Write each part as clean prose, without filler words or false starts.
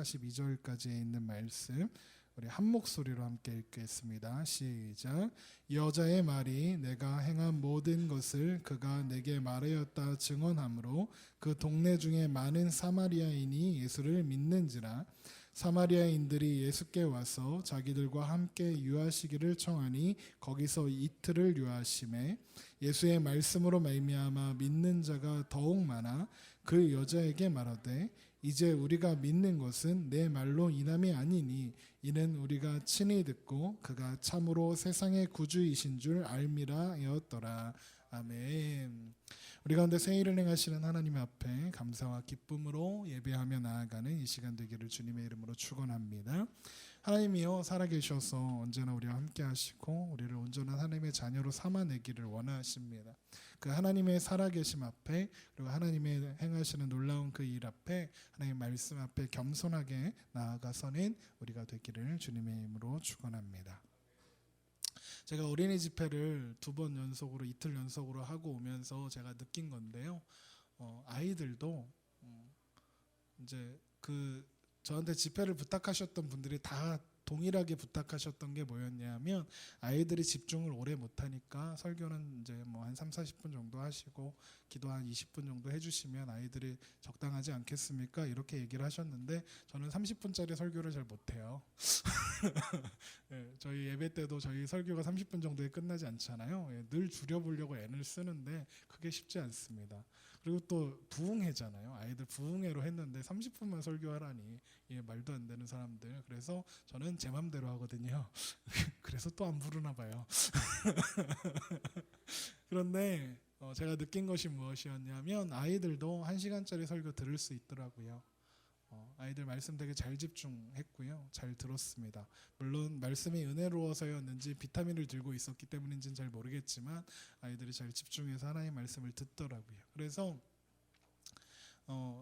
42절까지 있는 말씀 우리 한 목소리로 함께 읽겠습니다. 시작. 여자의 말이 내가 행한 모든 것을 그가 내게 말하였다 증언하므로 그 동네 중에 많은 사마리아인이 예수를 믿는지라. 사마리아인들이 예수께 와서 자기들과 함께 유하시기를 청하니 거기서 이틀을 유하심에 예수의 말씀으로 말미암아 믿는 자가 더욱 많아 그 여자에게 말하되 이제 우리가 믿는 것은 내 말로 인함이 아니니 이는 우리가 친히 듣고 그가 참으로 세상의 구주이신 줄 알미라 하였더라. 아멘. 우리 가운데 새 일을 행하시는 하나님 앞에 감사와 기쁨으로 예배하며 나아가는 이 시간 되기를 주님의 이름으로 축원합니다. 하나님이여 살아계셔서 언제나 우리와 함께 하시고 우리를 온전한 하나님의 자녀로 삼아내기를 원하십니다. 그 하나님의 살아계심 앞에 그리고 하나님의 행하시는 놀라운 그 일 앞에 하나님의 말씀 앞에 겸손하게 나아가서는 우리가 되기를 주님의 이름으로 축원합니다. 제가 어린이 집회를 2번 연속으로 이틀 연속으로 하고 오면서 제가 느낀 건데요. 아이들도 이제 저한테 집회를 부탁하셨던 분들이 다 동일하게 부탁하셨던 게 뭐였냐면 아이들이 집중을 오래 못하니까 설교는 이제 뭐 한 30-40분 정도 하시고 기도 한 20분 정도 해주시면 아이들이 적당하지 않겠습니까? 이렇게 얘기를 하셨는데 저는 30분짜리 설교를 잘 못해요. 네, 저희 예배 때도 저희 설교가 30분 정도에 끝나지 않잖아요. 늘 줄여보려고 애를 쓰는데 그게 쉽지 않습니다. 그리고 또 부흥회잖아요. 아이들 부흥회로 했는데 30분만 설교하라니 말도 안 되는 사람들. 그래서 저는 제 맘대로 하거든요. 그래서 또 안 부르나 봐요. 그런데 제가 느낀 것이 무엇이었냐면 아이들도 1시간짜리 설교 들을 수 있더라고요. 아이들 말씀 되게 잘 집중했고요. 잘 들었습니다. 물론 말씀이 은혜로워서였는지 비타민을 들고 있었기 때문인지는 잘 모르겠지만 아이들이 잘 집중해서 하나님의 말씀을 듣더라고요. 그래서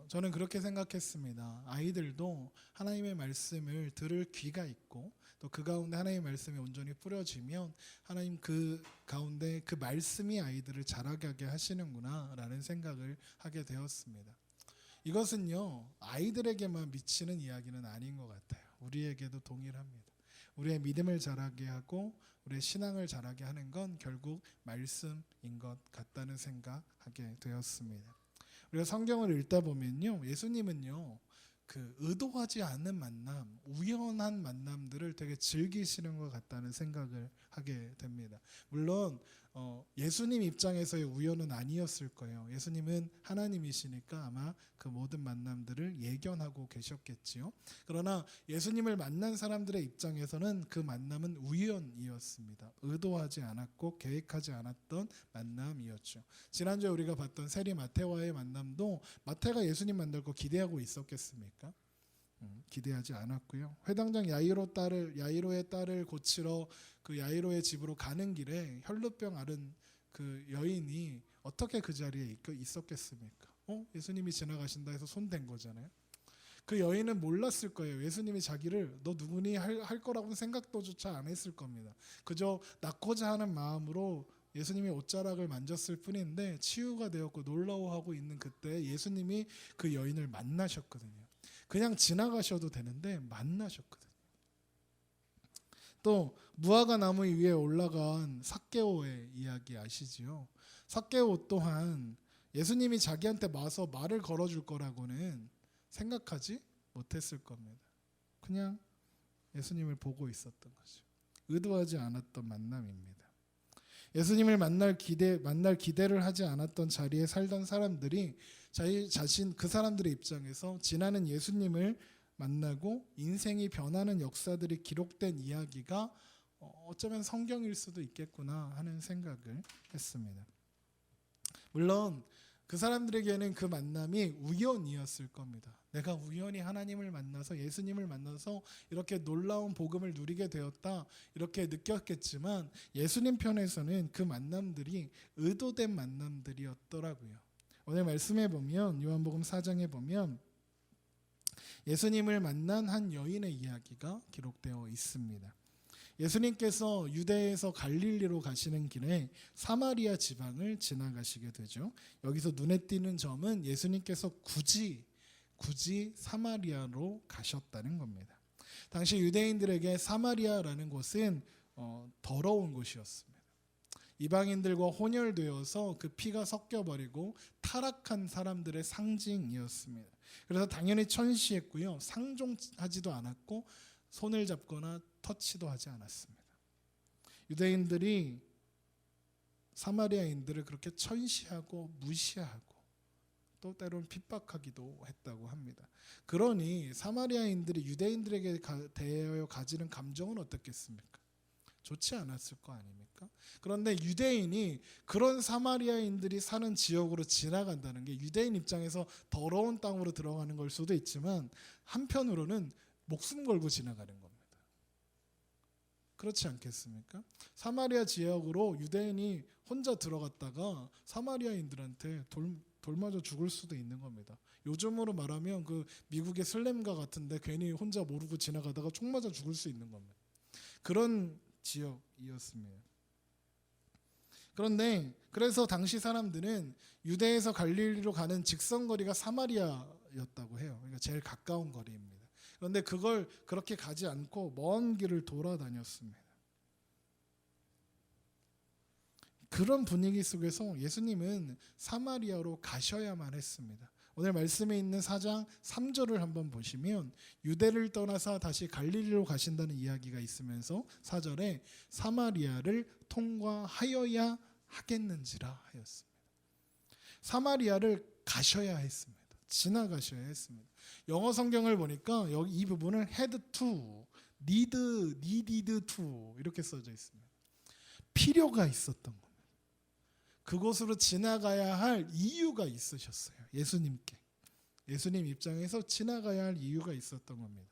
저는 그렇게 생각했습니다. 아이들도 하나님의 말씀을 들을 귀가 있고 또 그 가운데 하나님의 말씀이 온전히 뿌려지면 하나님 그 가운데 그 말씀이 아이들을 자라게 하시는구나 라는 생각을 하게 되었습니다. 이것은요 아이들에게만 미치는 이야기는 아닌 것 같아요. 우리에게도 동일합니다. 우리의 믿음을 자라게 하고 우리의 신앙을 자라게 하는 건 결국 말씀인 것 같다는 생각하게 되었습니다. 우리가 성경을 읽다 보면요 예수님은요 그 의도하지 않은 만남, 우연한 만남들을 되게 즐기시는 것 같다는 생각을 하게 됩니다. 물론 예수님 입장에서의 우연은 아니었을 거예요. 예수님은 하나님이시니까 아마 그 모든 만남들을 예견하고 계셨겠지요. 그러나 예수님을 만난 사람들의 입장에서는 그 만남은 우연이었습니다. 의도하지 않았고 계획하지 않았던 만남이었죠. 지난주에 우리가 봤던 세리 마태와의 만남도 마태가 예수님 만날 거 기대하고 있었겠습니까? 기대하지 않았고요. 회당장 야이로의 딸을 고치러 그 야이로의 집으로 가는 길에 혈루병 앓은 그 여인이 어떻게 그 자리에 있었겠습니까? 예수님이 지나가신다 해서 손댄 거잖아요. 그 여인은 몰랐을 거예요. 예수님이 자기를 너 누구니 할 거라고는 생각도조차 안 했을 겁니다. 그저 낳고자 하는 마음으로 예수님이 옷자락을 만졌을 뿐인데 치유가 되었고 놀라워하고 있는 그때 예수님이 그 여인을 만나셨거든요. 그냥 지나가셔도 되는데 만나셨거든요. 또 무화과 나무 위에 올라간 삭개오의 이야기 아시지요? 삭개오 또한 예수님이 자기한테 와서 말을 걸어줄 거라고는 생각하지 못했을 겁니다. 그냥 예수님을 보고 있었던 거죠. 의도하지 않았던 만남입니다. 예수님을 만날 기대를 하지 않았던 자리에 살던 사람들이 자기 자신 그 사람들의 입장에서 지나는 예수님을 만나고 인생이 변하는 역사들이 기록된 이야기가 어쩌면 성경일 수도 있겠구나 하는 생각을 했습니다. 물론 그 사람들에게는 그 만남이 우연이었을 겁니다. 내가 우연히 하나님을 만나서 예수님을 만나서 이렇게 놀라운 복음을 누리게 되었다 이렇게 느꼈겠지만 예수님 편에서는 그 만남들이 의도된 만남들이었더라고요. 오늘 말씀해 보면 요한복음 4장에 보면 예수님을 만난 한 여인의 이야기가 기록되어 있습니다. 예수님께서 유대에서 갈릴리로 가시는 길에 사마리아 지방을 지나가시게 되죠. 여기서 눈에 띄는 점은 예수님께서 굳이 굳이 사마리아로 가셨다는 겁니다. 당시 유대인들에게 사마리아라는 곳은 더러운 곳이었습니다. 이방인들과 혼혈되어서 그 피가 섞여버리고 타락한 사람들의 상징이었습니다. 그래서 당연히 천시했고요. 상종하지도 않았고 손을 잡거나 터치도 하지 않았습니다. 유대인들이 사마리아인들을 그렇게 천시하고 무시하고 또 때로는 핍박하기도 했다고 합니다. 그러니 사마리아인들이 유대인들에게 대하여 가지는 감정은 어떻겠습니까? 좋지 않았을 거 아닙니까? 그런데 유대인이 그런 사마리아인들이 사는 지역으로 지나간다는 게 유대인 입장에서 더러운 땅으로 들어가는 걸 수도 있지만 한편으로는 목숨 걸고 지나가는 겁니다. 그렇지 않겠습니까? 사마리아 지역으로 유대인이 혼자 들어갔다가 사마리아인들한테 돌 맞아 죽을 수도 있는 겁니다. 요즘으로 말하면 그 미국의 슬램가 같은데 괜히 혼자 모르고 지나가다가 총 맞아 죽을 수 있는 겁니다. 그런 지역이었습니다. 그런데 그래서 당시 사람들은 유대에서 갈릴리로 가는 직선거리가 사마리아였다고 해요. 그러니까 제일 가까운 거리입니다. 그런데 그걸 그렇게 가지 않고 먼 길을 돌아다녔습니다. 그런 분위기 속에서 예수님은 사마리아로 가셔야만 했습니다. 오늘 말씀에 있는 4장 3절을 한번 보시면 유대를 떠나서 다시 갈릴리로 가신다는 이야기가 있으면서 4절에 사마리아를 통과하여야 하겠는지라 하였습니다. 사마리아를 가셔야 했습니다. 지나가셔야 했습니다. 영어 성경을 보니까 여기 이 부분을 had to, needed to 이렇게 써져 있습니다. 필요가 있었던 겁니다. 그곳으로 지나가야 할 이유가 있으셨어요. 예수님께. 예수님 입장에서 지나가야 할 이유가 있었던 겁니다.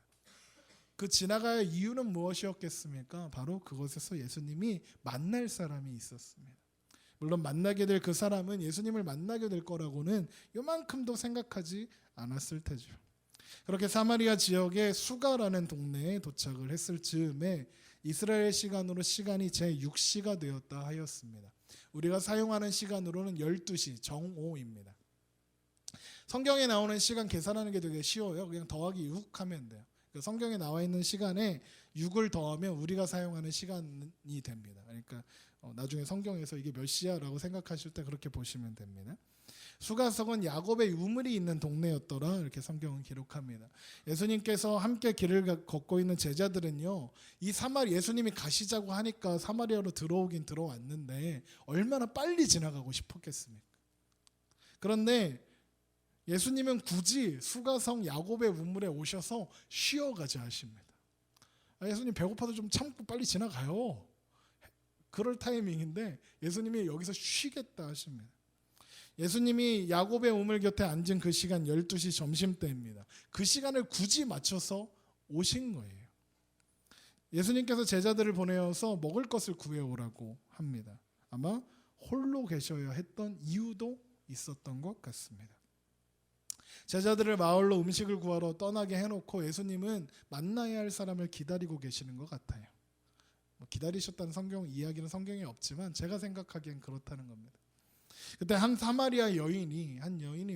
그 지나가야 할 이유는 무엇이었겠습니까? 바로 그곳에서 예수님이 만날 사람이 있었습니다. 물론 만나게 될 그 사람은 예수님을 만나게 될 거라고는 요만큼도 생각하지 않았을 테죠. 그렇게 사마리아 지역의 수가라는 동네에 도착을 했을 즈음에 이스라엘 시간으로 시간이 제6시가 되었다 하였습니다. 우리가 사용하는 시간으로는 12시 정오입니다. 성경에 나오는 시간 계산하는 게 되게 쉬워요. 그냥 더하기 6 하면 돼요. 성경에 나와 있는 시간에 6을 더하면 우리가 사용하는 시간이 됩니다. 그러니까 나중에 성경에서 이게 몇 시야 라고 생각하실 때 그렇게 보시면 됩니다. 수가성은 야곱의 우물이 있는 동네였더라 이렇게 성경은 기록합니다. 예수님께서 함께 길을 걷고 있는 제자들은요, 이 예수님이 가시자고 하니까 사마리아로 들어오긴 들어왔는데 얼마나 빨리 지나가고 싶었겠습니까? 그런데 예수님은 굳이 수가성 야곱의 우물에 오셔서 쉬어가자 하십니다. 예수님 배고파도 좀 참고 빨리 지나가요. 그럴 타이밍인데 예수님이 여기서 쉬겠다 하십니다. 예수님이 야곱의 우물 곁에 앉은 그 시간 12시 점심때입니다. 그 시간을 굳이 맞춰서 오신 거예요. 예수님께서 제자들을 보내어서 먹을 것을 구해오라고 합니다. 아마 홀로 계셔야 했던 이유도 있었던 것 같습니다. 제자들을 마을로 음식을 구하러 떠나게 해놓고 예수님은 만나야 할 사람을 기다리고 계시는 것 같아요. 기다리셨다는 성경 이야기는 성경에 없지만 제가 생각하기엔 그렇다는 겁니다. 그때 한 사마리아 여인이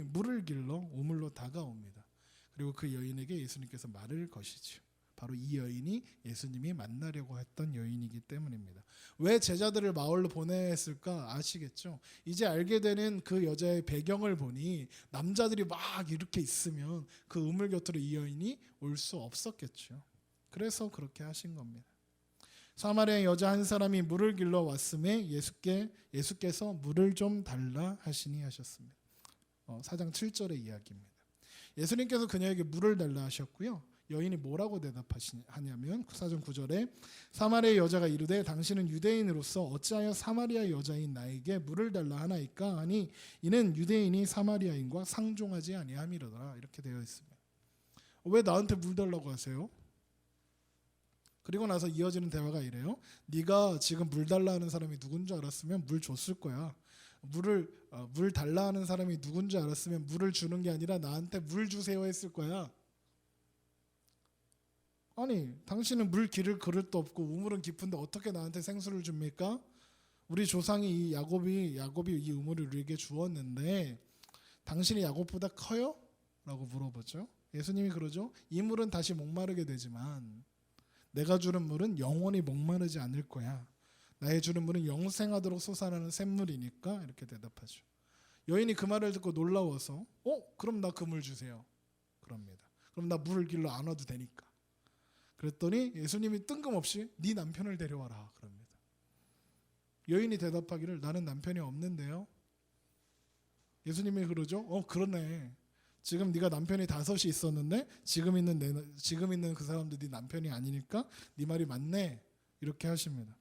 물을 길러 우물로 다가옵니다. 그리고 그 여인에게 예수님께서 말을 거시죠. 바로 이 여인이 예수님이 만나려고 했던 여인이기 때문입니다. 왜 제자들을 마을로 보냈을까 아시겠죠? 이제 알게 되는 그 여자의 배경을 보니 남자들이 막 이렇게 있으면 그 우물 곁으로 이 여인이 올 수 없었겠죠. 그래서 그렇게 하신 겁니다. 사마리아 여자 한 사람이 물을 길러 왔음에 예수께서 물을 좀 달라 하시니 하셨습니다. 4장 7절의 이야기입니다. 예수님께서 그녀에게 물을 달라 하셨고요. 여인이 뭐라고 대답하냐면 4장 9절에 사마리아 여자가 이르되 당신은 유대인으로서 어찌하여 사마리아 여자인 나에게 물을 달라 하나이까 하니 이는 유대인이 사마리아인과 상종하지 아니함이로다 이렇게 되어 있습니다. 왜 나한테 물 달라고 하세요? 그리고 나서 이어지는 대화가 이래요. 네가 지금 물 달라 하는 사람이 누군 줄 알았으면 물 줬을 거야. 물 달라 하는 사람이 누군 줄 알았으면 물을 주는 게 아니라 나한테 물 주세요 했을 거야. 아니 당신은 물 기를 그릇도 없고 우물은 깊은데 어떻게 나한테 생수를 줍니까? 우리 조상이 야곱이 이 우물을 우리에게 주었는데 당신이 야곱보다 커요? 라고 물어보죠. 예수님이 그러죠. 이 물은 다시 목마르게 되지만 내가 주는 물은 영원히 목마르지 않을 거야. 나의 주는 물은 영생하도록 솟아나는 샘물이니까 이렇게 대답하죠. 여인이 그 말을 듣고 놀라워서 그럼 나 그 물 주세요. 그럽니다. 그럼 나 물을 길러 안 와도 되니까. 그랬더니 예수님이 뜬금없이 네 남편을 데려와라 그럽니다. 여인이 대답하기를 나는 남편이 없는데요. 예수님이 그러죠. 그러네. 지금 네가 남편이 5이 있었는데 지금 있는 그 사람도 네 남편이 아니니까 네 말이 맞네. 이렇게 하십니다.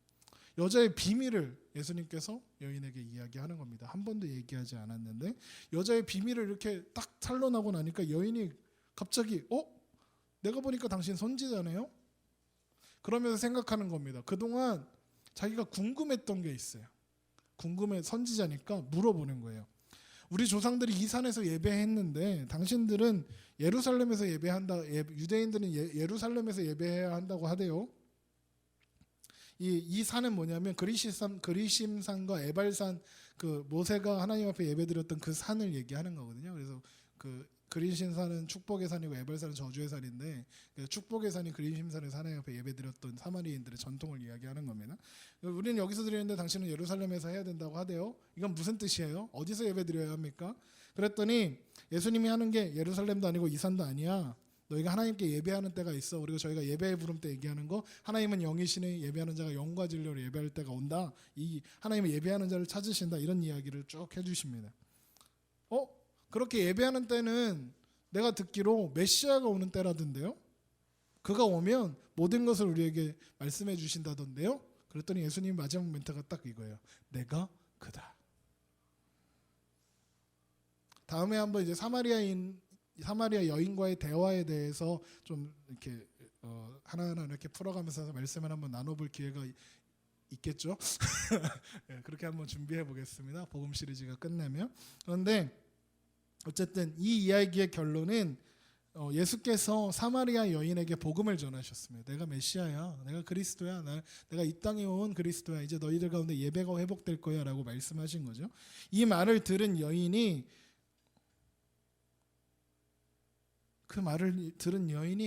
여자의 비밀을 예수님께서 여인에게 이야기하는 겁니다. 한 번도 얘기하지 않았는데 여자의 비밀을 이렇게 딱 탄로나고 나니까 여인이 갑자기 내가 보니까 당신 선지자네요? 그러면서 생각하는 겁니다. 그동안 자기가 궁금했던 게 있어요. 선지자니까 물어보는 거예요. 우리 조상들이 이 산에서 예배했는데 당신들은 예루살렘에서 예배한다. 유대인들은 예루살렘에서 예배해야 한다고 하대요. 이 산은 뭐냐면 그리심산과 에발산, 그 모세가 하나님 앞에 예배드렸던 그 산을 얘기하는 거거든요. 그래서 그 그리심산은 축복의 산이고 에발산은 저주의 산인데 축복의 산이 그리심산에서 하나님 앞에 예배드렸던 사마리아인들의 전통을 이야기하는 겁니다. 우리는 여기서 드리는데 당신은 예루살렘에서 해야 된다고 하대요. 이건 무슨 뜻이에요? 어디서 예배드려야 합니까? 그랬더니 예수님이 하는 게 예루살렘도 아니고 이 산도 아니야. 너희가 하나님께 예배하는 때가 있어. 그리고 저희가 예배의 부름 때 얘기하는 거 하나님은 영이시니 예배하는 자가 영과 진리로 예배할 때가 온다. 이 하나님은 예배하는 자를 찾으신다. 이런 이야기를 쭉 해주십니다. 그렇게 예배하는 때는 내가 듣기로 메시아가 오는 때라던데요. 그가 오면 모든 것을 우리에게 말씀해 주신다던데요. 그랬더니 예수님 마지막 멘트가 딱 이거예요. 내가 그다. 다음에 한번 이제 사마리아 여인과의 대화에 대해서 좀 이렇게 하나하나 이렇게 풀어가면서 말씀을 한번 나눠볼 기회가 있겠죠. 네, 그렇게 한번 준비해 보겠습니다. 복음 시리즈가 끝나면. 그런데 어쨌든 이 이야기의 결론은 예수께서 사마리아 여인에게 복음을 전하셨습니다. 내가 메시아야, 내가 그리스도야, 내가 이 땅에 온 그리스도야. 이제 너희들 가운데 예배가 회복될 거야라고 말씀하신 거죠. 이 말을 들은 여인이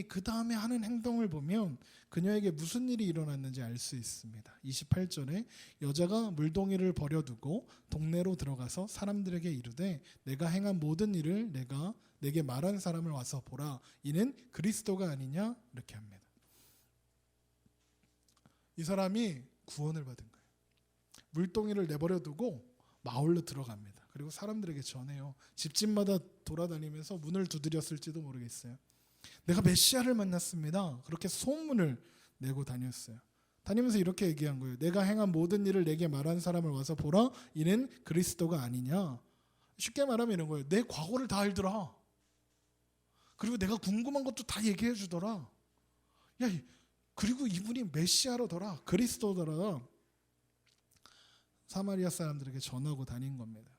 그 다음에 하는 행동을 보면 그녀에게 무슨 일이 일어났는지 알 수 있습니다. 28절에 여자가 물동이를 버려두고 동네로 들어가서 사람들에게 이르되 내가 행한 모든 일을 내게 말한 사람을 와서 보라. 이는 그리스도가 아니냐? 이렇게 합니다. 이 사람이 구원을 받은 거예요. 물동이를 내버려두고 마을로 들어갑니다. 그리고 사람들에게 전해요. 집집마다 돌아다니면서 문을 두드렸을지도 모르겠어요. 내가 메시아를 만났습니다. 그렇게 소문을 내고 다녔어요. 다니면서 이렇게 얘기한 거예요. 내가 행한 모든 일을 내게 말한 사람을 와서 보라. 이는 그리스도가 아니냐. 쉽게 말하면 이런 거예요. 내 과거를 다 알더라. 그리고 내가 궁금한 것도 다 얘기해 주더라. 그리고 이분이 메시아로더라. 그리스도더라. 사마리아 사람들에게 전하고 다닌 겁니다.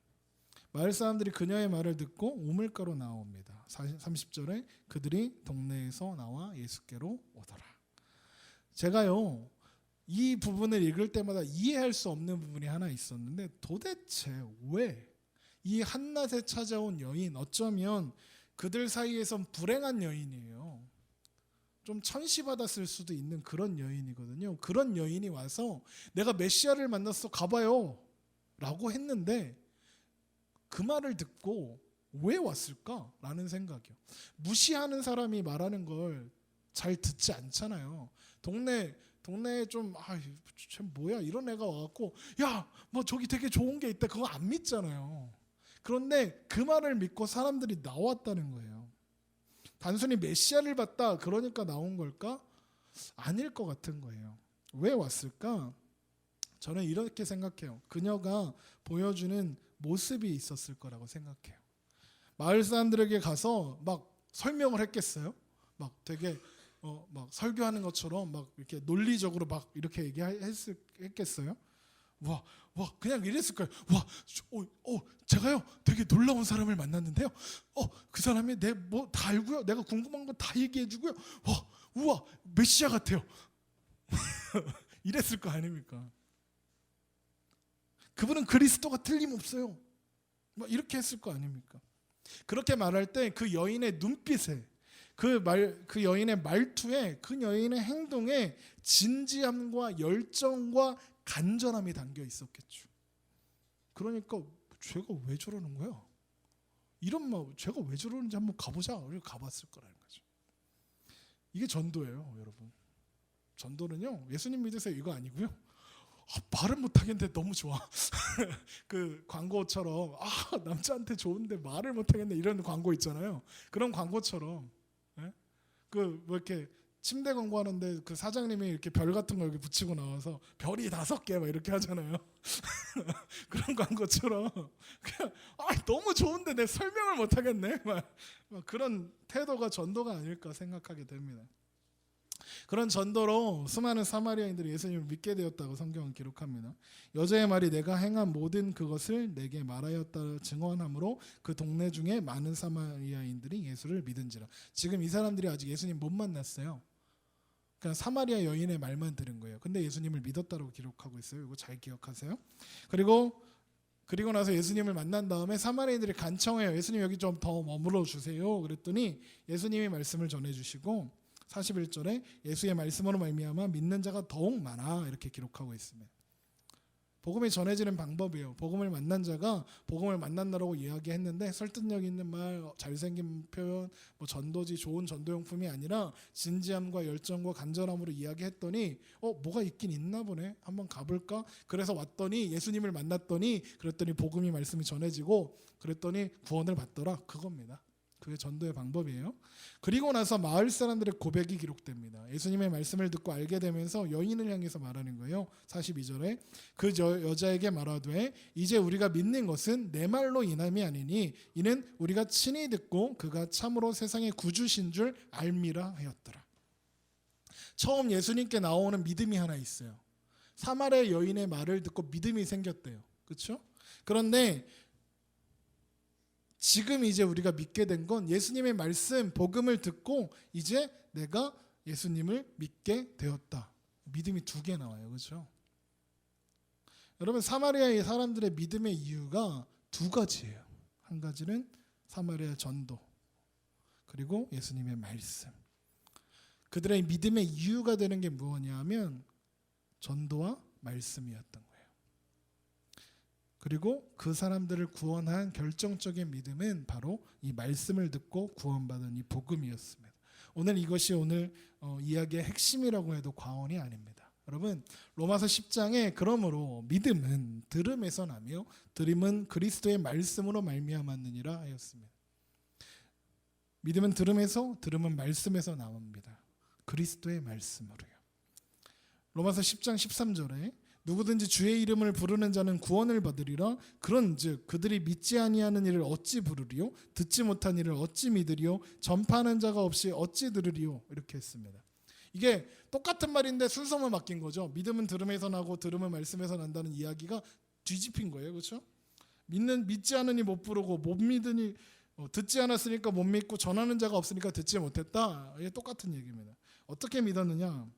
마을 사람들이 그녀의 말을 듣고 우물가로 나옵니다. 30절에 그들이 동네에서 나와 예수께로 오더라. 제가요 이 부분을 읽을 때마다 이해할 수 없는 부분이 하나 있었는데 도대체 왜 이 한낮에 찾아온 여인, 어쩌면 그들 사이에선 불행한 여인이에요. 좀 천시받았을 수도 있는 그런 여인이거든요. 그런 여인이 와서 내가 메시아를 만났어 가봐요 라고 했는데 그 말을 듣고 왜 왔을까라는 생각이요. 무시하는 사람이 말하는 걸 잘 듣지 않잖아요. 동네에 좀 쟤 뭐야 이런 애가 와갖고 뭐 저기 되게 좋은 게 있다 그거 안 믿잖아요. 그런데 그 말을 믿고 사람들이 나왔다는 거예요. 단순히 메시아를 봤다 그러니까 나온 걸까? 아닐 것 같은 거예요. 왜 왔을까? 저는 이렇게 생각해요. 그녀가 보여주는 모습이 있었을 거라고 생각해요. 마을 사람들에게 가서 막 설명을 했겠어요? 막 되게 막 설교하는 것처럼 막 이렇게 논리적으로 막 이렇게 얘기했겠어요? 와 그냥 이랬을 거예요. 제가요 되게 놀라운 사람을 만났는데요. 그 사람이 내 뭐 다 알고요. 내가 궁금한 거 다 얘기해주고요. 우와 메시아 같아요. 이랬을 거 아닙니까? 그분은 그리스도가 틀림없어요. 막 이렇게 했을 거 아닙니까? 그렇게 말할 때 그 여인의 눈빛에 그 여인의 말투에 그 여인의 행동에 진지함과 열정과 간절함이 담겨 있었겠죠. 그러니까 쟤가 왜 저러는 거야? 이런 말, 쟤가 왜 저러는지 한번 가보자. 그리고 가봤을 거라는 거죠. 이게 전도예요, 여러분. 전도는요, 예수님 믿으세요 이거 아니고요. 말을 못하겠는데 너무 좋아. 그 광고처럼 남자한테 좋은데 말을 못하겠네 이런 광고 있잖아요. 그런 광고처럼 그 뭐 이렇게 침대 광고하는데 그 사장님이 이렇게 별 같은 거 이렇게 붙이고 나와서 별이 5개 막 이렇게 하잖아요. 그런 광고처럼 그냥 너무 좋은데 내 설명을 못하겠네 막 그런 태도가 전도가 아닐까 생각하게 됩니다. 그런 전도로 수많은 사마리아인들이 예수님을 믿게 되었다고 성경은 기록합니다. 여자의 말이 내가 행한 모든 그것을 내게 말하였다 증언함으로 그 동네 중에 많은 사마리아인들이 예수를 믿은지라. 지금 이 사람들이 아직 예수님 못 만났어요. 그냥 사마리아 여인의 말만 들은 거예요. 근데 예수님을 믿었다고 기록하고 있어요. 이거 잘 기억하세요. 그리고 나서 예수님을 만난 다음에 사마리아인들이 간청해요. 예수님 여기 좀 더 머물러 주세요. 그랬더니 예수님이 말씀을 전해주시고 41절에 예수의 말씀으로 말미암아 믿는 자가 더욱 많아 이렇게 기록하고 있습니다. 복음이 전해지는 방법이에요. 복음을 만난 자가 복음을 만난다라고 이야기했는데 설득력 있는 말, 잘생긴 표현, 뭐 전도지 좋은 전도용품이 아니라 진지함과 열정과 간절함으로 이야기했더니 뭐가 있긴 있나 보네. 한번 가볼까? 그래서 왔더니 예수님을 만났더니 그랬더니 복음이 말씀이 전해지고 그랬더니 구원을 받더라. 그겁니다. 그게 전도의 방법이에요. 그리고 나서 마을 사람들의 고백이 기록됩니다. 예수님의 말씀을 듣고 알게 되면서 여인을 향해서 말하는 거예요. 42절에 그 여자에게 말하되 이제 우리가 믿는 것은 내 말로 인함이 아니니 이는 우리가 친히 듣고 그가 참으로 세상의 구주신 줄 알미라 하였더라. 처음 예수님께 나오는 믿음이 하나 있어요. 사마리아 여인의 말을 듣고 믿음이 생겼대요. 그렇죠? 그런데 지금 이제 우리가 믿게 된 건 예수님의 말씀, 복음을 듣고 이제 내가 예수님을 믿게 되었다. 믿음이 2개 나와요. 그렇죠? 여러분 사마리아의 사람들의 믿음의 이유가 2가지예요. 한 가지는 사마리아 전도, 그리고 예수님의 말씀. 그들의 믿음의 이유가 되는 게 무엇이냐 하면 전도와 말씀이었던 거예요. 그리고 그 사람들을 구원한 결정적인 믿음은 바로 이 말씀을 듣고 구원받은 이 복음이었습니다. 오늘 이것이 오늘 이야기의 핵심이라고 해도 과언이 아닙니다. 여러분 로마서 10장에 그러므로 믿음은 들음에서 나며 들음은 그리스도의 말씀으로 말미암았느니라 하였습니다. 믿음은 들음에서 들음은 말씀에서 나옵니다. 그리스도의 말씀으로요. 로마서 10장 13절에 누구든지 주의 이름을 부르는 자는 구원을 받으리라. 그런즉 그들이 믿지 아니하는 이를 어찌 부르리요? 듣지 못한 이를 어찌 믿으리요? 전파하는 자가 없이 어찌 들으리요? 이렇게 했습니다. 이게 똑같은 말인데 순서만 바뀐 거죠. 믿음은 들음에서 나고 들음은 말씀에서 난다는 이야기가 뒤집힌 거예요. 그렇죠? 믿지 않으니 못 부르고 못 믿으니 듣지 않았으니까 못 믿고 전하는 자가 없으니까 듣지 못했다. 이게 똑같은 얘기입니다. 어떻게 믿었느냐?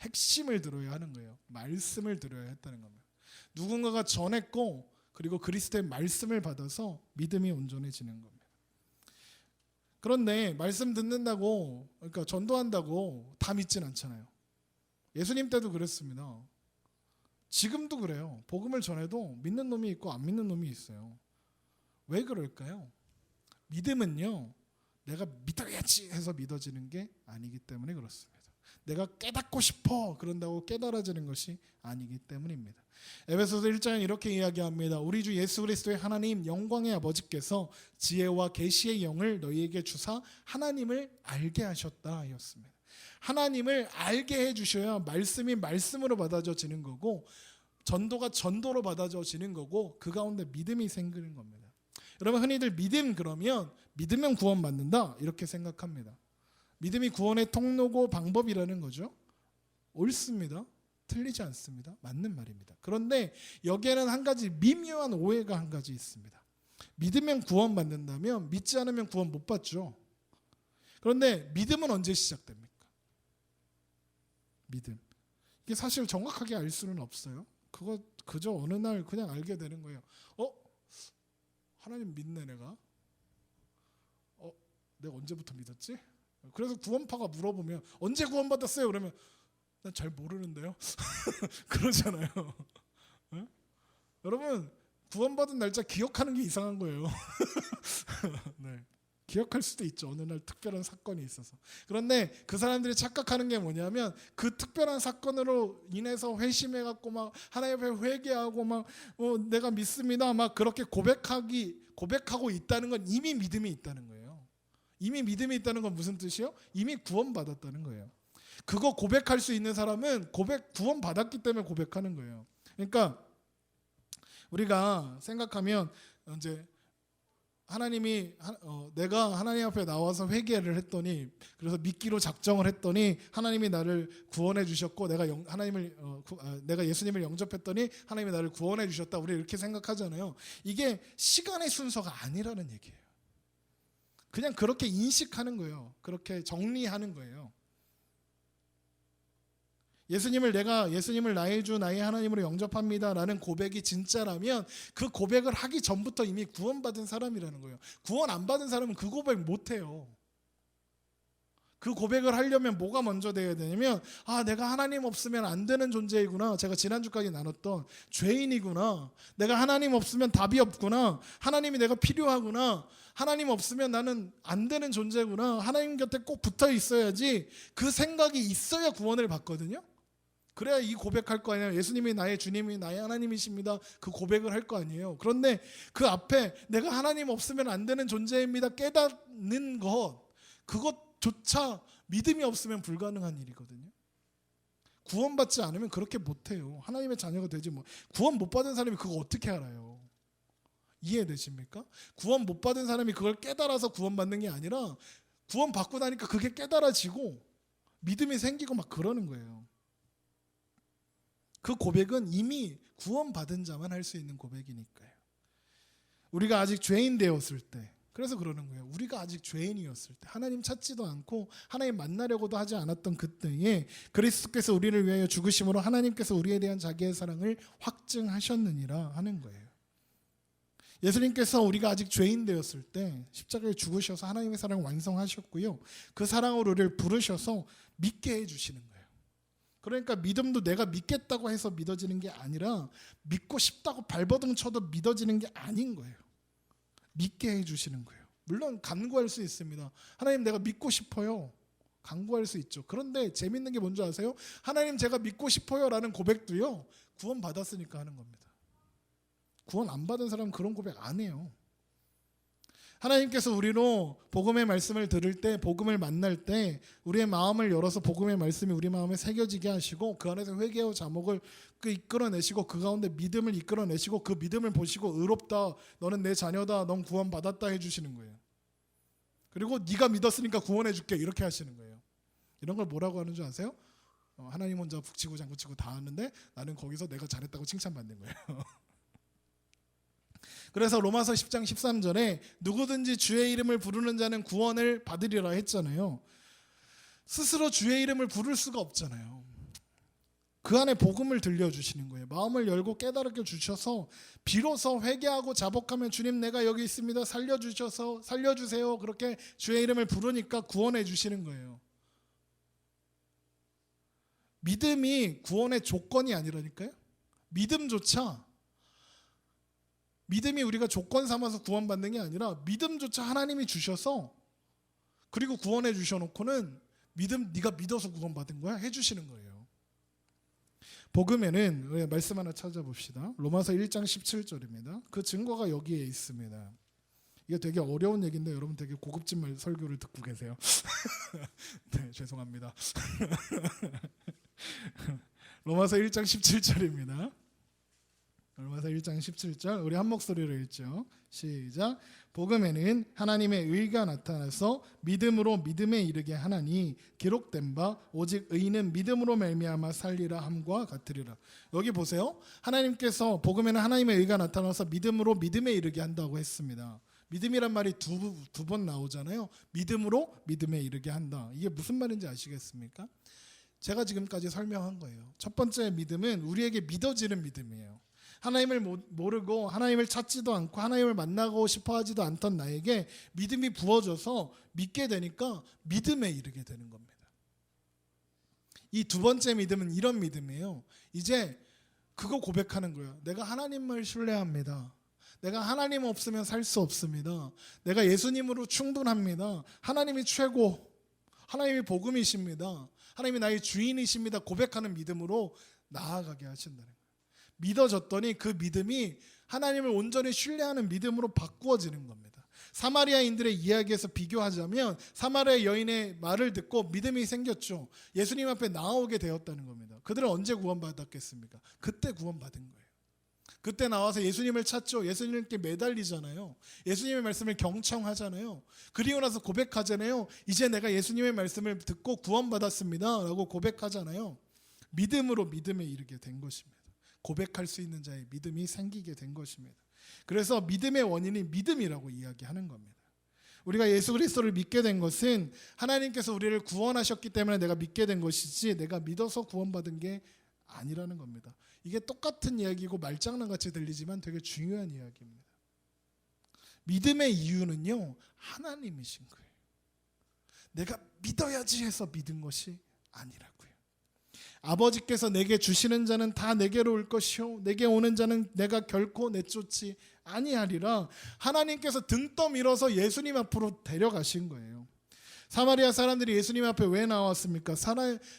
핵심을 들어야 하는 거예요. 말씀을 들어야 했다는 겁니다. 누군가가 전했고 그리고 그리스도의 말씀을 받아서 믿음이 온전해지는 겁니다. 그런데 말씀 듣는다고 그러니까 전도한다고 다 믿진 않잖아요. 예수님 때도 그랬습니다. 지금도 그래요. 복음을 전해도 믿는 놈이 있고 안 믿는 놈이 있어요. 왜 그럴까요? 믿음은요 내가 믿어야지 해서 믿어지는 게 아니기 때문에 그렇습니다. 내가 깨닫고 싶어 그런다고 깨달아지는 것이 아니기 때문입니다. 에베소서 1장은 이렇게 이야기합니다. 우리 주 예수 그리스도의 하나님 영광의 아버지께서 지혜와 계시의 영을 너희에게 주사 하나님을 알게 하셨다 하였습니다. 하나님을 알게 해주셔야 말씀이 말씀으로 받아져지는 거고 전도가 전도로 받아져지는 거고 그 가운데 믿음이 생기는 겁니다. 여러분 흔히들 믿음 그러면 믿으면 구원받는다 이렇게 생각합니다. 믿음이 구원의 통로고 방법이라는 거죠. 옳습니다. 틀리지 않습니다. 맞는 말입니다. 그런데 여기에는 한 가지 미묘한 오해가 한 가지 있습니다. 믿으면 구원받는다면 믿지 않으면 구원 못 받죠. 그런데 믿음은 언제 시작됩니까? 믿음. 이게 사실 정확하게 알 수는 없어요. 그거 그저 어느 날 그냥 알게 되는 거예요. 하나님 믿네 내가. 내가 언제부터 믿었지? 그래서 구원파가 물어보면 언제 구원받았어요? 그러면 난 잘 모르는데요. 그러잖아요. 네? 여러분 구원받은 날짜 기억하는 게 이상한 거예요. 네. 기억할 수도 있죠. 어느 날 특별한 사건이 있어서. 그런데 그 사람들이 착각하는 게 뭐냐면 그 특별한 사건으로 인해서 회심해갖고 막 하나님 앞에 회개하고 막 내가 믿습니다. 막 그렇게 고백하고 있다는 건 이미 믿음이 있다는 거예요. 이미 믿음이 있다는 건 무슨 뜻이요? 이미 구원받았다는 거예요. 그거 고백할 수 있는 사람은 구원받았기 때문에 고백하는 거예요. 그러니까 우리가 생각하면 이제 하나님이 내가 하나님 앞에 나와서 회개를 했더니 그래서 믿기로 작정을 했더니 하나님이 나를 구원해 주셨고 내가 예수님을 영접했더니 하나님이 나를 구원해 주셨다. 우리 이렇게 생각하잖아요. 이게 시간의 순서가 아니라는 얘기예요. 그냥 그렇게 인식하는 거예요. 그렇게 정리하는 거예요. 예수님을 나의 주 나의 하나님으로 영접합니다라는 고백이 진짜라면 그 고백을 하기 전부터 이미 구원받은 사람이라는 거예요. 구원 안 받은 사람은 그 고백 못 해요. 그 고백을 하려면 뭐가 먼저 돼야 되냐면 내가 하나님 없으면 안 되는 존재이구나. 제가 지난주까지 나눴던 죄인이구나. 내가 하나님 없으면 답이 없구나. 하나님이 내가 필요하구나. 하나님 없으면 나는 안 되는 존재구나. 하나님 곁에 꼭 붙어 있어야지. 그 생각이 있어야 구원을 받거든요. 그래야 이 고백할 거 아니에요. 예수님이 나의 주님이 나의 하나님이십니다. 그 고백을 할 거 아니에요. 그런데 그 앞에 내가 하나님 없으면 안 되는 존재입니다. 깨닫는 그것조차 믿음이 없으면 불가능한 일이거든요. 구원받지 않으면 그렇게 못해요. 하나님의 자녀가 되지 뭐. 구원 못 받은 사람이 그거 어떻게 알아요? 이해되십니까? 구원 못 받은 사람이 그걸 깨달아서 구원받는 게 아니라 구원 받고 나니까 그게 깨달아지고 믿음이 생기고 막 그러는 거예요. 그 고백은 이미 구원받은 자만 할 수 있는 고백이니까요. 우리가 아직 죄인 되었을 때, 그래서 그러는 거예요. 우리가 아직 죄인이었을 때, 하나님 찾지도 않고 하나님 만나려고도 하지 않았던 그때에 그리스도께서 우리를 위하여 죽으심으로 하나님께서 우리에 대한 자기의 사랑을 확증하셨느니라 하는 거예요. 예수님께서 우리가 아직 죄인 되었을 때 십자가에 죽으셔서 하나님의 사랑을 완성하셨고요. 그 사랑으로 우리를 부르셔서 믿게 해주시는 거예요. 그러니까 믿음도 내가 믿겠다고 해서 믿어지는 게 아니라 믿고 싶다고 발버둥 쳐도 믿어지는 게 아닌 거예요. 믿게 해주시는 거예요. 물론 간구할 수 있습니다. 하나님 내가 믿고 싶어요. 간구할 수 있죠. 그런데 재밌는 게 뭔지 아세요? 하나님 제가 믿고 싶어요 라는 고백도요, 구원 받았으니까 하는 겁니다. 구원 안 받은 사람은 그런 고백 안 해요. 하나님께서 우리로 복음의 말씀을 들을 때, 복음을 만날 때 우리의 마음을 열어서 복음의 말씀이 우리 마음에 새겨지게 하시고 그 안에서 회개와 자목을 이끌어내시고 그 가운데 믿음을 이끌어내시고 그 믿음을 보시고 의롭다, 너는 내 자녀다, 넌 구원받았다 해주시는 거예요. 그리고 네가 믿었으니까 구원해 줄게 이렇게 하시는 거예요. 이런 걸 뭐라고 하는 줄 아세요? 하나님 혼자 북치고 장구치고 다 하는데 나는 거기서 내가 잘했다고 칭찬받는 거예요. 그래서 로마서 10장 13절에 누구든지 주의 이름을 부르는 자는 구원을 받으리라 했잖아요. 스스로 주의 이름을 부를 수가 없잖아요. 그 안에 복음을 들려주시는 거예요. 마음을 열고 깨달게 주셔서 비로소 회개하고 자복하면 주님 내가 여기 있습니다. 살려주세요. 그렇게 주의 이름을 부르니까 구원해 주시는 거예요. 믿음이 구원의 조건이 아니라니까요. 믿음이 우리가 조건 삼아서 구원받는 게 아니라 믿음조차 하나님이 주셔서 그리고 구원해 주셔놓고는 네가 믿어서 구원받은 거야 해주시는 거예요. 복음에는 말씀 하나 찾아봅시다. 로마서 1장 17절입니다. 그 증거가 여기에 있습니다. 이게 되게 어려운 얘기인데 여러분 되게 고급진 설교를 듣고 계세요. 네, 죄송합니다. 로마서 1장 17절입니다. 로마서 1장 17절 우리 한 목소리로 읽죠. 시작. 복음에는 하나님의 의가 나타나서 믿음으로 믿음에 이르게 하나니 기록된 바 오직 의인은 믿음으로 말미암아 살리라 함과 같으리라. 여기 보세요. 하나님께서 복음에는 하나님의 의가 나타나서 믿음으로 믿음에 이르게 한다고 했습니다. 믿음이란 말이 두 번 나오잖아요. 믿음으로 믿음에 이르게 한다. 이게 무슨 말인지 아시겠습니까? 제가 지금까지 설명한 거예요. 첫 번째 믿음은 우리에게 믿어지는 믿음이에요. 하나님을 모르고 하나님을 찾지도 않고 하나님을 만나고 싶어 하지도 않던 나에게 믿음이 부어져서 믿게 되니까 믿음에 이르게 되는 겁니다. 이 두 번째 믿음은 이런 믿음이에요. 이제 그거 고백하는 거예요. 내가 하나님을 신뢰합니다. 내가 하나님 없으면 살 수 없습니다. 내가 예수님으로 충분합니다. 하나님이 최고, 하나님이 복음이십니다. 하나님이 나의 주인이십니다. 고백하는 믿음으로 나아가게 하신다는 거예요. 믿어졌더니 그 믿음이 하나님을 온전히 신뢰하는 믿음으로 바꾸어지는 겁니다. 사마리아인들의 이야기에서 비교하자면 사마리아 여인의 말을 듣고 믿음이 생겼죠. 예수님 앞에 나오게 되었다는 겁니다. 그들은 언제 구원받았겠습니까? 그때 구원받은 거예요. 그때 나와서 예수님을 찾죠. 예수님께 매달리잖아요. 예수님의 말씀을 경청하잖아요. 그리고 나서 고백하잖아요. 이제 내가 예수님의 말씀을 듣고 구원받았습니다 라고 고백하잖아요. 믿음으로 믿음에 이르게 된 것입니다. 고백할 수 있는 자의 믿음이 생기게 된 것입니다. 그래서 믿음의 원인이 믿음이라고 이야기하는 겁니다. 우리가 예수 그리스도를 믿게 된 것은 하나님께서 우리를 구원하셨기 때문에 내가 믿게 된 것이지 내가 믿어서 구원받은 게 아니라는 겁니다. 이게 똑같은 이야기고 말장난같이 들리지만 되게 중요한 이야기입니다. 믿음의 이유는요, 하나님이신 거예요. 내가 믿어야지 해서 믿은 것이 아니라고요. 아버지께서 내게 주시는 자는 다 내게로 올 것이요 내게 오는 자는 내가 결코 내쫓지 아니하리라. 하나님께서 등 떠밀어서 예수님 앞으로 데려가신 거예요. 사마리아 사람들이 예수님 앞에 왜 나왔습니까?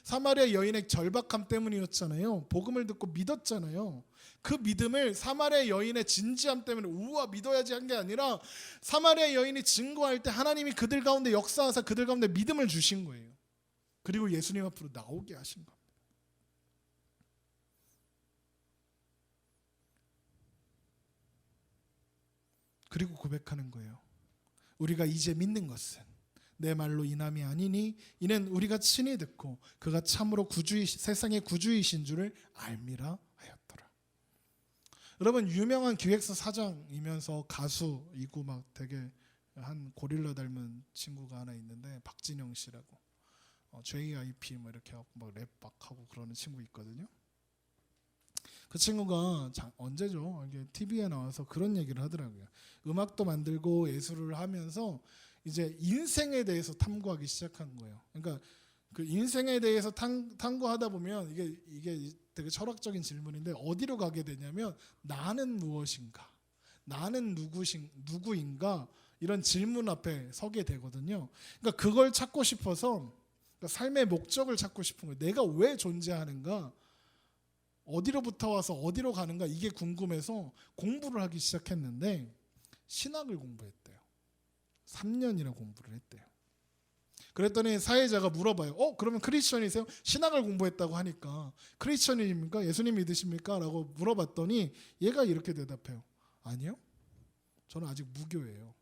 사마리아 여인의 절박함 때문이었잖아요. 복음을 듣고 믿었잖아요. 그 믿음을 사마리아 여인의 진지함 때문에 우와 믿어야지 한 게 아니라 사마리아 여인이 증거할 때 하나님이 그들 가운데 역사하사 그들 가운데 믿음을 주신 거예요. 그리고 예수님 앞으로 나오게 하신 겁니다. 그리고 고백하는 거예요. 우리가 이제 믿는 것은 내 말로 인함이 아니니 이는 우리가 친히 듣고 그가 참으로 세상의 구주이신 줄을 알미라 하였더라. 여러분, 유명한 기획사 사장이면서 가수이고 막 되게 한 고릴라 닮은 친구가 하나 있는데 박진영 씨라고 JIP 뭐 이렇게 하고 막 랩 막 하고 그러는 친구 있거든요. 그 친구가 언제죠? 이게 TV에 나와서 그런 얘기를 하더라고요. 음악도 만들고 예술을 하면서 이제 인생에 대해서 탐구하기 시작한 거예요. 그러니까 그 인생에 대해서 탐구하다 보면 이게 되게 철학적인 질문인데 어디로 가게 되냐면 나는 무엇인가? 나는 누구인가? 이런 질문 앞에 서게 되거든요. 그러니까 그걸 찾고 싶어서 그러니까 삶의 목적을 찾고 싶은 거예요. 내가 왜 존재하는가? 어디로부터 와서 어디로 가는가? 이게 궁금해서 공부를 하기 시작했는데 신학을 공부했대요. 3년이나 공부를 했대요. 그랬더니 사회자가 물어봐요. 그러면 크리스천이세요? 신학을 공부했다고 하니까 크리스천입니까? 예수님 믿으십니까? 라고 물어봤더니 얘가 이렇게 대답해요. 아니요. 저는 아직 무교예요.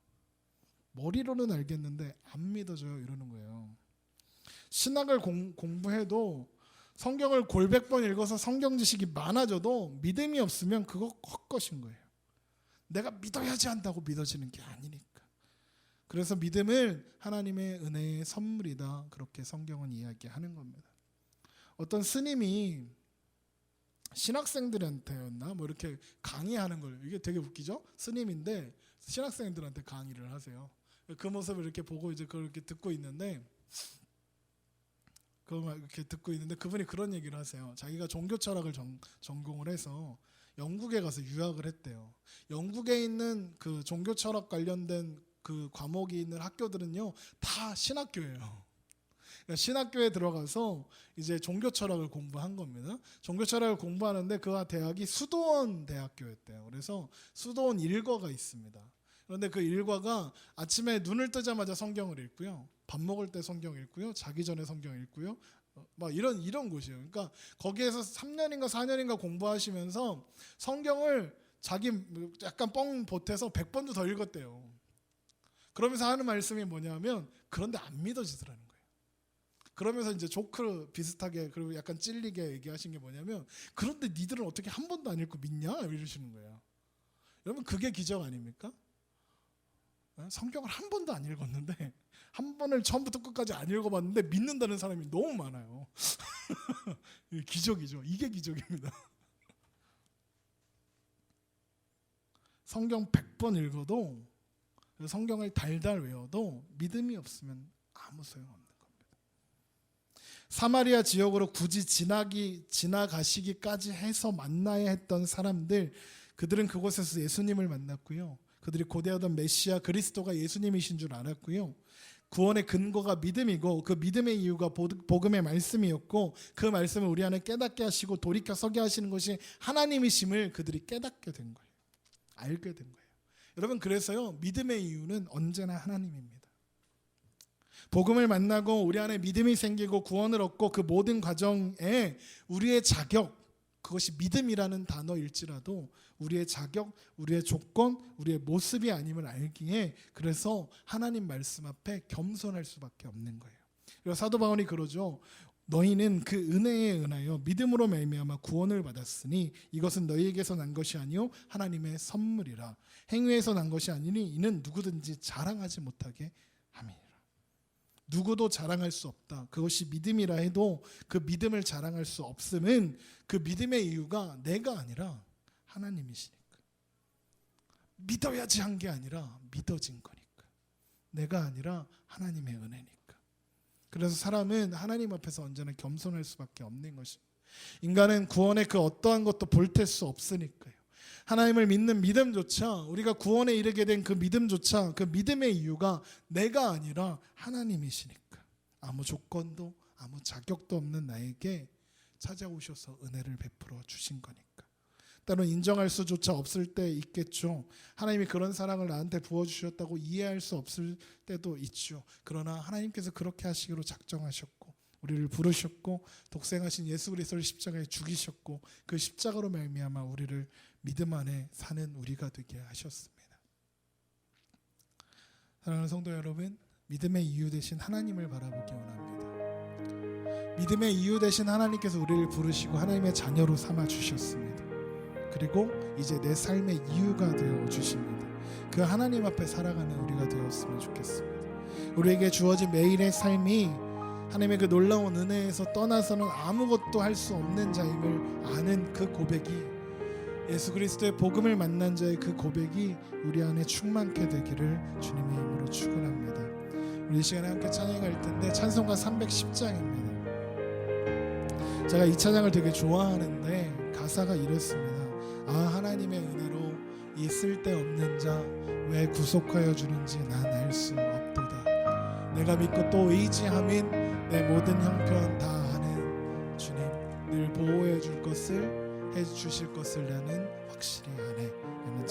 머리로는 알겠는데 안 믿어져요. 이러는 거예요. 신학을 공부해도 성경을 골백 번 읽어서 성경 지식이 많아져도 믿음이 없으면 그거 헛것인 거예요. 내가 믿어야지 한다고 믿어지는 게 아니니까. 그래서 믿음을 하나님의 은혜의 선물이다. 그렇게 성경은 이야기하는 겁니다. 어떤 스님이 신학생들한테였나 뭐 이렇게 강의하는 걸, 이게 되게 웃기죠? 스님인데 신학생들한테 강의를 하세요. 그 모습을 이렇게 보고 이제 그걸 이렇게 듣고 있는데 그분이 그런 얘기를 하세요. 자기가 종교 철학을 전공을 해서 영국에 가서 유학을 했대요. 영국에 있는 그 종교 철학 관련된 그 과목이 있는 학교들은요 다 신학교예요. 그러니까 신학교에 들어가서 이제 종교 철학을 공부한 겁니다. 종교 철학을 공부하는데 그 대학이 수도원 대학교였대요. 그래서 수도원 일과가 있습니다. 그런데 그 일과가 아침에 눈을 뜨자마자 성경을 읽고요, 밥 먹을 때 성경 읽고요, 자기 전에 성경 읽고요, 막 이런 곳이에요. 그러니까 거기에서 3년인가 4년인가 공부하시면서 성경을 자기 약간 뻥 보태서 100번도 더 읽었대요. 그러면서 하는 말씀이 뭐냐면 그런데 안 믿어지더라는 거예요. 그러면서 이제 조크 비슷하게 그리고 약간 찔리게 얘기하신 게 뭐냐면 그런데 니들은 어떻게 한 번도 안 읽고 믿냐? 이러시는 거예요. 여러분 그게 기적 아닙니까? 성경을 한 번도 안 읽었는데 한 번을 처음부터 끝까지 안 읽어봤는데 믿는다는 사람이 너무 많아요. 기적이죠. 이게 기적입니다. 성경 100번 읽어도 성경을 달달 외워도 믿음이 없으면 아무 소용없는 겁니다. 사마리아 지역으로 굳이 지나가시기까지 해서 만나야 했던 사람들, 그들은 그곳에서 예수님을 만났고요. 그들이 고대하던 메시아 그리스도가 예수님이신 줄 알았고요. 구원의 근거가 믿음이고 그 믿음의 이유가 복음의 말씀이었고 그 말씀을 우리 안에 깨닫게 하시고 돌이켜 서게 하시는 것이 하나님이심을 그들이 깨닫게 된 거예요. 알게 된 거예요. 여러분, 그래서요, 믿음의 이유는 언제나 하나님입니다. 복음을 만나고 우리 안에 믿음이 생기고 구원을 얻고 그 모든 과정에 우리의 자격, 그것이 믿음이라는 단어일지라도 우리의 자격, 우리의 조건, 우리의 모습이 아님을 알기에 그래서 하나님 말씀 앞에 겸손할 수밖에 없는 거예요. 그래서 사도 바울이 그러죠. 너희는 그 은혜에 은하여 믿음으로 말미암아 구원을 받았으니 이것은 너희에게서 난 것이 아니요 하나님의 선물이라. 행위에서 난 것이 아니니 이는 누구든지 자랑하지 못하게 함이니라. 누구도 자랑할 수 없다. 그것이 믿음이라 해도 그 믿음을 자랑할 수 없음은 그 믿음의 이유가 내가 아니라 하나님이시니까. 믿어야지 한 게 아니라 믿어진 거니까. 내가 아니라 하나님의 은혜니까. 그래서 사람은 하나님 앞에서 언제나 겸손할 수밖에 없는 것입니다. 인간은 구원의 그 어떠한 것도 볼탤 수 없으니까요. 하나님을 믿는 믿음조차, 우리가 구원에 이르게 된 그 믿음조차, 그 믿음의 이유가 내가 아니라 하나님이시니까. 아무 조건도 아무 자격도 없는 나에게 찾아오셔서 은혜를 베풀어 주신 거니까. 때론 인정할 수조차 없을 때 있겠죠. 하나님이 그런 사랑을 나한테 부어주셨다고 이해할 수 없을 때도 있죠. 그러나 하나님께서 그렇게 하시기로 작정하셨고 우리를 부르셨고 독생하신 예수 그리스도를 십자가에 죽이셨고 그 십자가로 말미암아 우리를 믿음 안에 사는 우리가 되게 하셨습니다. 사랑하는 성도 여러분, 믿음의 이유 되신 하나님을 바라보기 원합니다. 믿음의 이유 되신 하나님께서 우리를 부르시고 하나님의 자녀로 삼아 주셨습니다. 그리고 이제 내 삶의 이유가 되어 주십니다. 그 하나님 앞에 살아가는 우리가 되었으면 좋겠습니다. 우리에게 주어진 매일의 삶이 하나님의 그 놀라운 은혜에서 떠나서는 아무것도 할 수 없는 자임을 아는 그 고백이, 예수 그리스도의 복음을 만난 자의 그 고백이 우리 안에 충만케 되기를 주님의 이름으로 축원합니다. 우리 이 시간에 함께 찬양할 텐데 찬송가 310장입니다. 제가 이 찬양을 되게 좋아하는데 가사가 이렇습니다. 아, 하나님의 은혜로 이 쓸데없는 자 왜 구속하여 주는지 난 알 수 없도다. 내가 믿고 또 의지함인 내 모든 형편 다 아는 주님, 늘 보호해 줄 것을 해 주실 것을 나는 확실히 아네. 라는